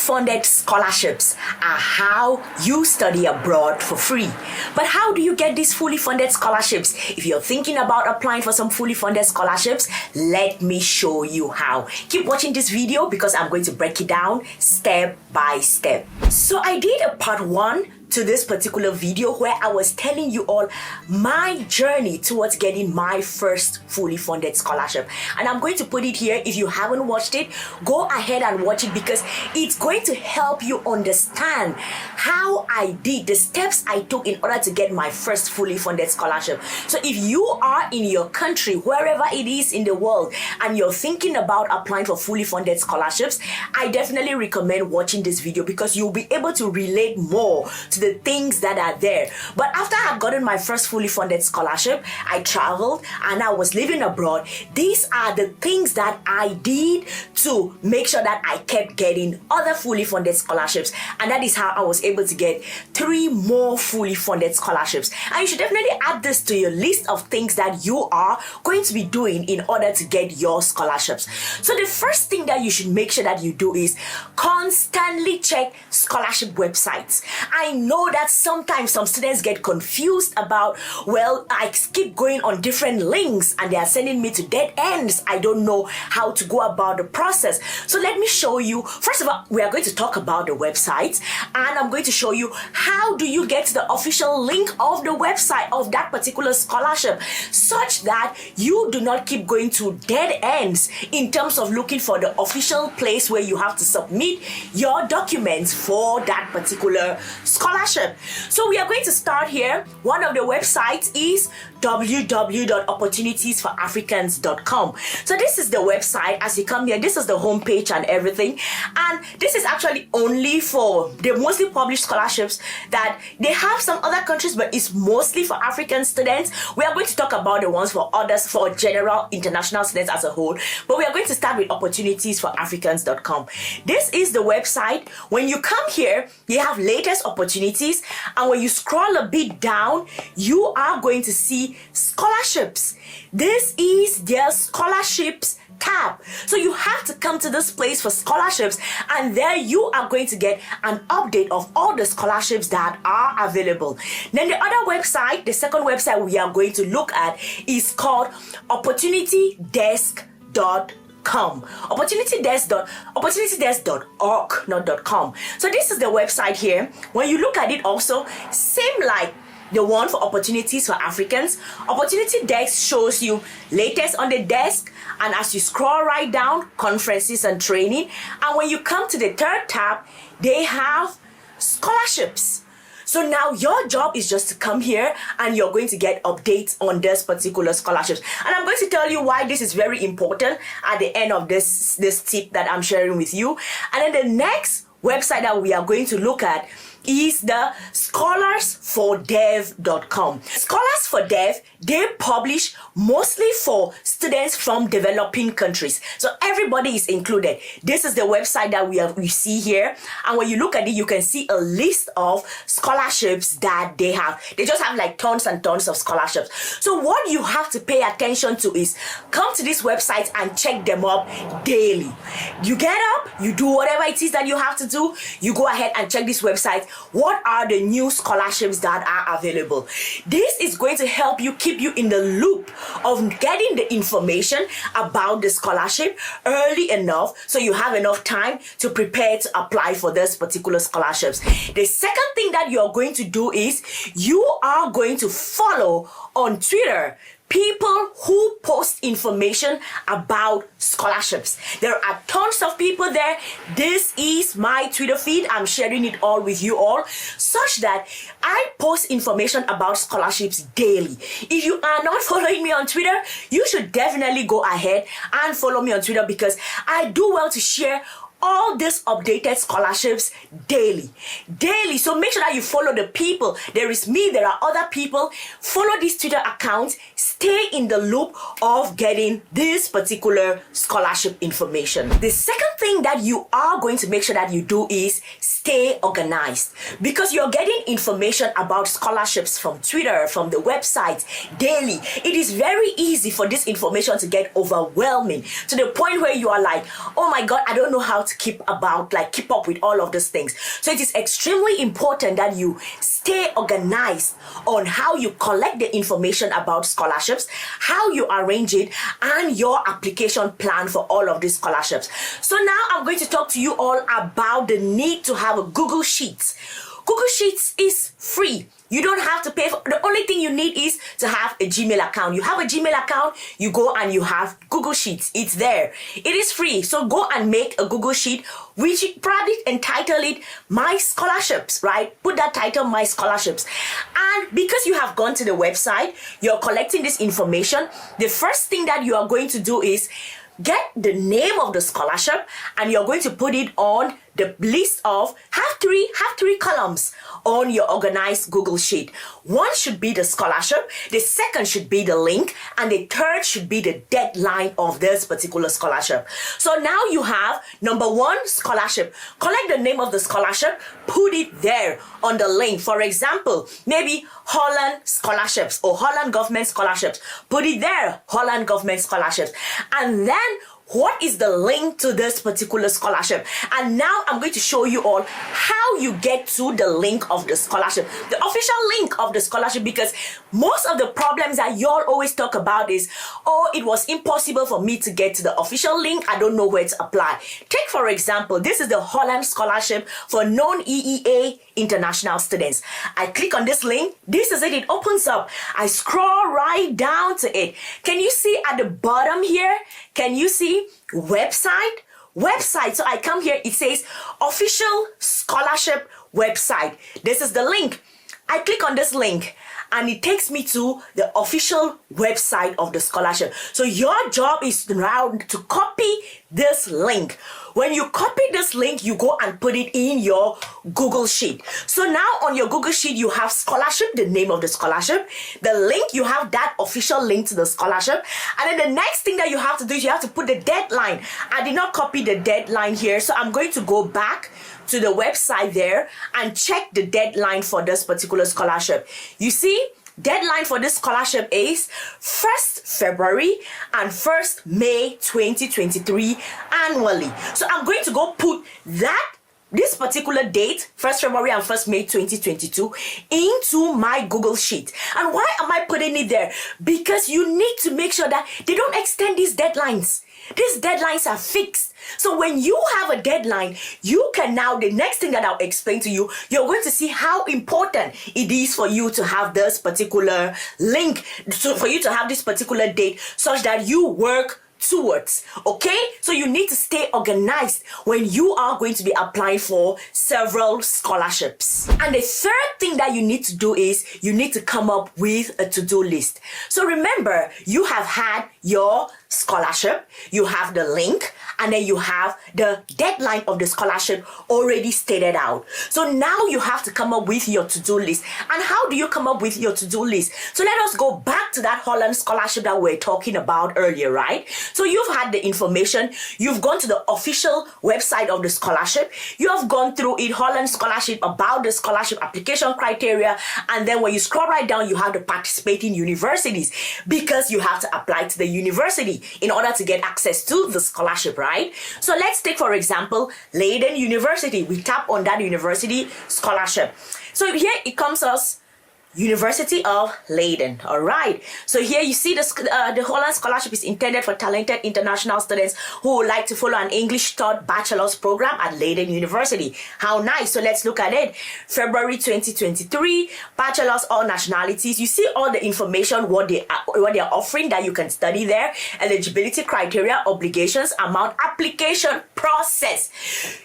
funded scholarships are how you study abroad for free. But how do you get these fully funded scholarships? If you're thinking about applying for some fully funded scholarships, let me show you how. Keep watching this video because I'm going to break it down step by step. So I did a part 1 to this particular video where I was telling you all my journey towards getting my first fully funded scholarship, and I'm going to put it here. If you haven't watched it, go ahead and watch it because it's going to help you understand how I did the steps I took in order to get my first fully funded scholarship. So if you are in your country, wherever it is in the world, and you're thinking about applying for fully funded scholarships, I definitely recommend watching this video because you'll be able to relate more to the things that are there. But after I've gotten my first fully funded scholarship, I traveled and I was living abroad. These are the things that I did to make sure that I kept getting other fully funded scholarships, and that is how I was able to get 3 more fully funded scholarships. And you should definitely add this to your list of things that you are going to be doing in order to get your scholarships. So the first thing that you should make sure that you do is constantly check scholarship websites. I know that sometimes some students get confused about, well, I keep going on different links and they are sending me to dead ends. I don't know how to go about the process. So let me show you. First of all, we are going to talk about the websites, and I'm going to show you how do you get to the official link of the website of that particular scholarship, such that you do not keep going to dead ends in terms of looking for the official place where you have to submit your documents for that particular scholarship. So we are going to start here. One of the websites is www.opportunitiesforafricans.com. So this is the website. As you come here, this is the homepage and everything, and this is actually only for the mostly published scholarships that they have some other countries, but it's mostly for African students. We are going to talk about the ones for others, for general international students as a whole, but we are going to start with opportunitiesforafricans.com. This is the website. When you come here, you have latest opportunities, and when you scroll a bit down, you are going to see scholarships. This is their scholarships tab. So you have to come to this place for scholarships, and there you are going to get an update of all the scholarships that are available. Then the other website, the second website we are going to look at, is called opportunitydesk.com. opportunitydesk.org, not .com. So this is the website here. When you look at it, also same like the one for Opportunities for Africans. Opportunity Desk shows you latest on the desk, and as you scroll right down, conferences and training. And when you come to the third tab, they have scholarships. So now your job is just to come here and you're going to get updates on this particular scholarships. And I'm going to tell you why this is very important at the end of this tip that I'm sharing with you. And then the next website that we are going to look at is the scholarsfordev.com. Scholars for Dev, they publish mostly for students from developing countries. So everybody is included. This is the website that we see here. And when you look at it, you can see a list of scholarships that they have. They just have like tons and tons of scholarships. So what you have to pay attention to is come to this website and check them up daily. You get up, you do whatever it is that you have to do. You go ahead and check this website. What are the new scholarships that are available? This is going to help you, keep you in the loop of getting the information about the scholarship early enough so you have enough time to prepare to apply for this particular scholarships. The second thing that you're going to do is you are going to follow on Twitter people who post information about scholarships. There are tons of people there. This is my Twitter feed. I'm sharing it all with you all, such that I post information about scholarships daily. If you are not following me on Twitter, you should definitely go ahead and follow me on Twitter because I do well to share all these updated scholarships daily. So make sure that you follow the people. There is me, there are other people. Follow these Twitter accounts. Stay in the loop of getting this particular scholarship information. The second thing that you are going to make sure that you do is stay organized, because you're getting information about scholarships from Twitter, from the website daily. It is very easy for this information to get overwhelming to the point where you are like, oh my God, I don't know how to to keep up with all of these things. So it is extremely important that you stay organized on how you collect the information about scholarships, how you arrange it, and your application plan for all of these scholarships. So now I'm going to talk to you all about the need to have a Google Sheets. Google Sheets is free. You don't have to pay for. The only thing you need is to have a Gmail account. You have a Gmail account, you go and you have Google Sheets. It's there. It is free. So go and make a Google Sheet, which probably entitle it My Scholarships, right? Put that title, My Scholarships. And because you have gone to the website, you're collecting this information, the first thing that you are going to do is get the name of the scholarship, and you're going to put it on the list of have three columns on your organized Google Sheet. One should be the scholarship, the second should be the link, and the third should be the deadline of this particular scholarship. So now you have number one, scholarship. Collect the name of the scholarship, put it there on the link. For example, maybe Holland Scholarships or Holland Government Scholarships. Put it there, Holland Government Scholarships. And then what is the link to this particular scholarship? And now I'm going to show you all how you get to the link of the scholarship, the official link of the scholarship, because most of the problems that you all always talk about is, oh, it was impossible for me to get to the official link. I don't know where to apply. Take, for example, this is the Holland Scholarship for non-EEA international students. I click on this link. This is it. It opens up. I scroll right down to it. Can you see at the bottom here? Can you see website? So I come here. It says official scholarship website. This is the link. I click on this link and it takes me to the official website of the scholarship. So your job is now to copy this link. When you copy this link, you go and put it in your Google Sheet. So now on your Google Sheet, you have scholarship, the name of the scholarship, the link, you have that official link to the scholarship. And then the next thing that you have to do is you have to put the deadline. I did not copy the deadline here, so I'm going to go back to the website there and check the deadline for this particular scholarship. You see, deadline for this scholarship is 1st February and 1st May 2023 annually. So I'm going to go put this particular date, 1st February and 1st May 2022, into my Google Sheet. And why am I putting it there? Because you need to make sure that they don't extend these deadlines. These deadlines are fixed. So when you have a deadline, you can now, the next thing that I'll explain to you, you're going to see how important it is for you to have this particular link, so for you to have this particular date such that you work towards. Okay, so you need to stay organized when you are going to be applying for several scholarships. And the third thing that you need to do is you need to come up with a to-do list. So remember, you have had your scholarship, you have the link, and then you have the deadline of the scholarship already stated out. So now you have to come up with your to-do list. And how do you come up with your to-do list? So let us go back to that Holland Scholarship that we were talking about earlier, right? So you've had the information, you've gone to the official website of the scholarship, you have gone through it, Holland Scholarship, about the scholarship application criteria, and then when you scroll right down, you have the participating universities, because you have to apply to the university in order to get access to the scholarship, right? So let's take, for example, Leiden University. We tap on that university scholarship. So here it comes as University of Leiden. All right. So here you see the Holland Scholarship is intended for talented international students who would like to follow an English taught bachelor's program at Leiden University. How nice. So let's look at it. February 2023, bachelor's all nationalities. You see all the information, what they are offering that you can study there. Eligibility criteria, obligations, amount, application process.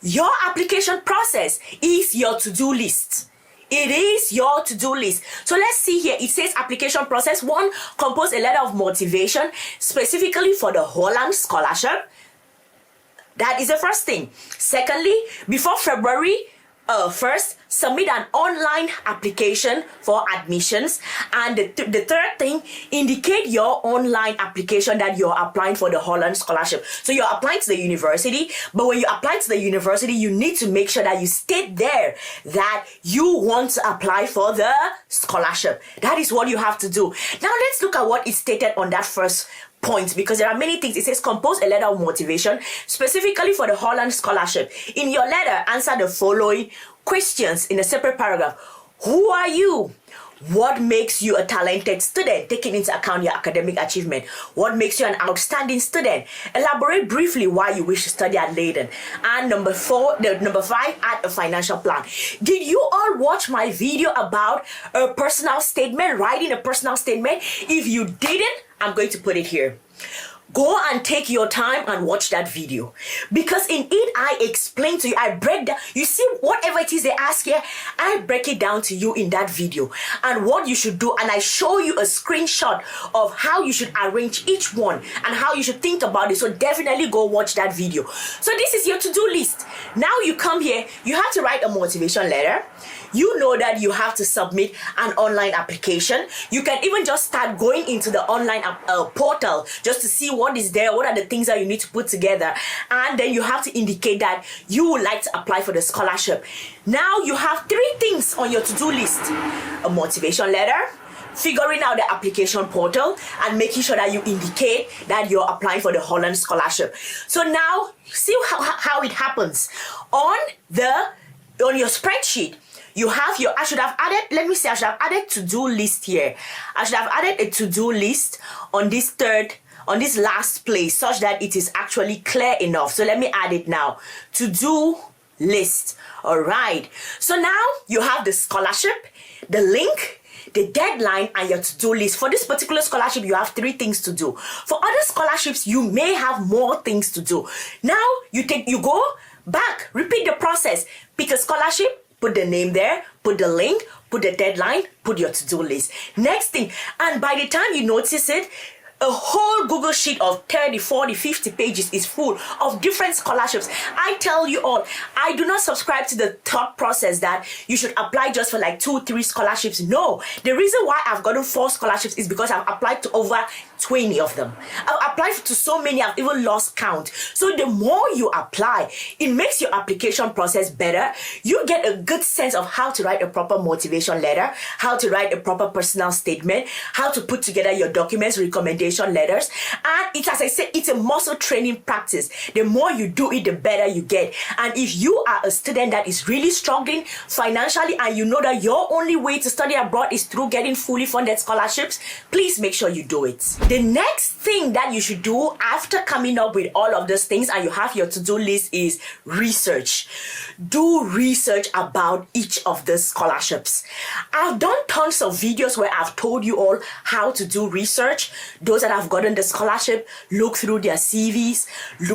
Your application process is your to-do list. It is your to-do list. So let's see here. It says application process. 1, compose a letter of motivation specifically for the Holland Scholarship. That is the first thing. Secondly, before February 1st, submit an online application for admissions. And the third thing, indicate your online application that you're applying for the Holland Scholarship. So you're applying to the university, but when you apply to the university, you need to make sure that you state there that you want to apply for the scholarship. That is what you have to do. Now let's look at what is stated on that first points, because there are many things. It says compose a letter of motivation specifically for the Holland Scholarship. In your letter, answer the following questions in a separate paragraph. Who are you? What makes you a talented student, taking into account your academic achievement? What makes you an outstanding student? Elaborate briefly why you wish to study at Leiden. And number 5, add a financial plan. Did you all watch my video about a personal statement, writing a personal statement? If you didn't, I'm going to put it here. Go and take your time and watch that video, because in it I explain to you, I break down, you see, whatever it is they ask here, I break it down to you in that video and what you should do, and I show you a screenshot of how you should arrange each one and how you should think about it. So definitely go watch that video. So this is your to-do list. Now you come here, you have to write a motivation letter. You know that you have to submit an online application. You can even just start going into the online portal just to see what is there, what are the things that you need to put together. And then you have to indicate that you would like to apply for the scholarship. Now you have 3 things on your to-do list: a motivation letter, figuring out the application portal, and making sure that you indicate that you're applying for the Holland Scholarship. So now see how it happens. On your spreadsheet, you have your, I should have added to-do list here. I should have added a to-do list on this last place, such that it is actually clear enough. So let me add it now. To-do list. All right. So now you have the scholarship, the link, the deadline, and your to-do list. For this particular scholarship, you have 3 things to do. For other scholarships, you may have more things to do. Now you go back, repeat the process. Pick a scholarship, put the name there, put the link, put the deadline, put your to-do list. Next thing, and by the time you notice it, a whole Google sheet of 30, 40, 50 pages is full of different scholarships. I tell you all, I do not subscribe to the thought process that you should apply just for like 2, 3 scholarships. No, the reason why I've gotten 4 scholarships is because I've applied to over 20 of them. I've applied to so many, I've even lost count. So the more you apply, it makes your application process better. You get a good sense of how to write a proper motivation letter, how to write a proper personal statement, how to put together your documents, recommendation letters. And it's, as I said, it's a muscle training practice. The more you do it, the better you get. And if you are a student that is really struggling financially and you know that your only way to study abroad is through getting fully funded scholarships, please make sure you do it. The next thing that you should do after coming up with all of those things and you have your to-do list is research. Do research about each of the scholarships. I've done tons of videos where I've told you all how to do research. Those that have gotten the scholarship, look through their CVs,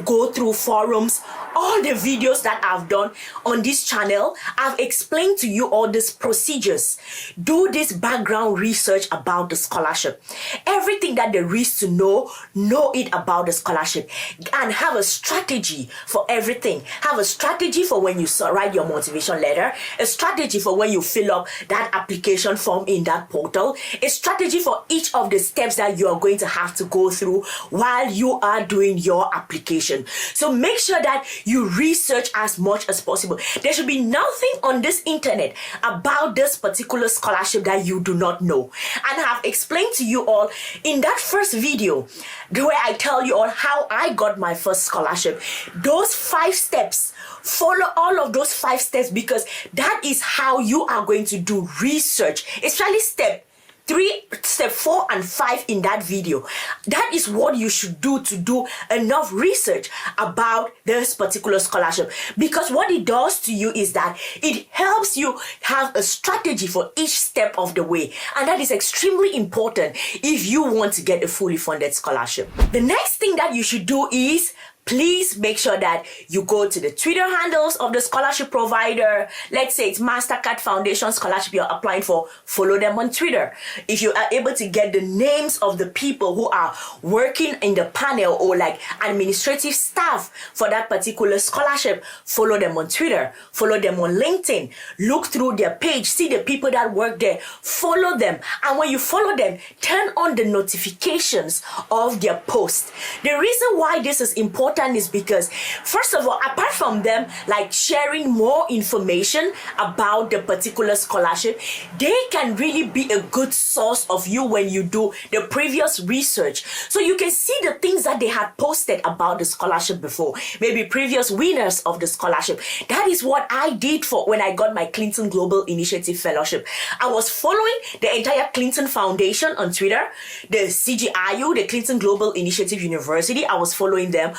go through forums. All the videos that I've done on this channel, I've explained to you all these procedures. Do this background research about the scholarship. Everything that there is to know it about the scholarship, and have a strategy for everything. Have a strategy for when you write your motivation letter, a strategy for when you fill up that application form in that portal, a strategy for each of the steps that you are going to have to go through while you are doing your application. So make sure that you research as much as possible. There should be nothing on this internet about this particular scholarship that you do not know. And I have explained to you all in that first video where I tell you all how I got my first scholarship. Those 5 steps, follow all of those 5 steps, because that is how you are going to do research, especially step 4 and 5 in that video. That is what you should do to do enough research about this particular scholarship, because what it does to you is that it helps you have a strategy for each step of the way, and that is extremely important if you want to get a fully funded scholarship. The next thing that you should do is please make sure that you go to the Twitter handles of the scholarship provider. Let's say it's MasterCard Foundation scholarship you're applying for. Follow them on Twitter. If you are able to get the names of the people who are working in the panel or like administrative staff for that particular scholarship, follow them on Twitter. Follow them on LinkedIn. Look through their page. See the people that work there. Follow them. And when you follow them, turn on the notifications of their posts. The reason why this is important important is because, first of all, apart from them like sharing more information about the particular scholarship, they can really be a good source of you when you do the previous research. So you can see the things that they had posted about the scholarship before, maybe previous winners of the scholarship. That is what I did for when I got my Clinton Global Initiative Fellowship. I was following the entire Clinton Foundation on Twitter, the CGIU, the Clinton Global Initiative University. I was following them.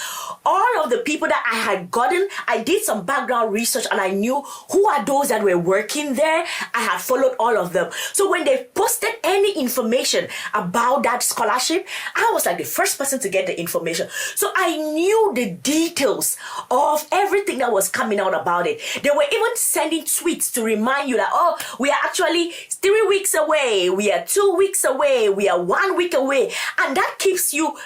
All of the people that I had gotten, I did some background research and I knew who are those that were working there. I had followed all of them. So when they posted any information about that scholarship, I was like the first person to get the information. So I knew the details of everything that was coming out about it. They were even sending tweets to remind you that, oh, we are actually 3 weeks away, we are 2 weeks away, we are 1 week away. And that gives you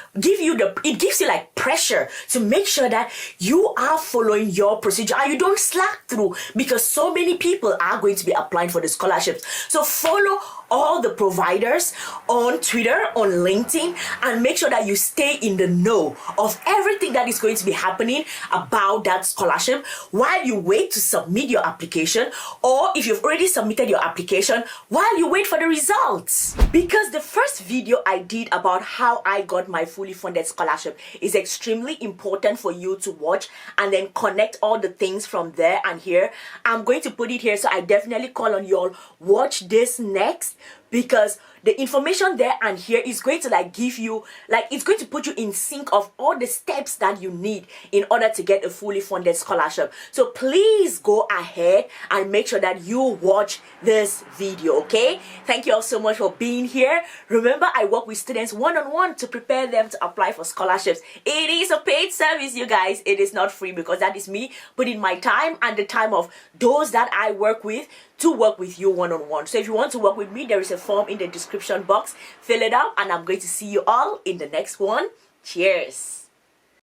like pressure to make sure that you are following your procedure and you don't slack through, because so many people are going to be applying for the scholarships. So follow all the providers on Twitter, on LinkedIn, and make sure that you stay in the know of everything that is going to be happening about that scholarship while you wait to submit your application, or if you've already submitted your application, while you wait for the results. Because the first video I did about how I got my fully funded scholarship is extremely important for you to watch and then connect all the things from there and here. I'm going to put it here, so I definitely call on you all, watch this next, because the information there and here is going to like give you, like, it's going to put you in sync of all the steps that you need in order to get a fully funded scholarship. So please go ahead and make sure that you watch this video, okay? Thank you all so much for being here. Remember, I work with students one-on-one to prepare them to apply for scholarships. It is a paid service, you guys. It is not free, because that is me putting my time and the time of those that I work with to work with you one-on-one. So if you want to work with me, there is a form in the description box. Fill it out and I'm going to see you all in the next one. Cheers.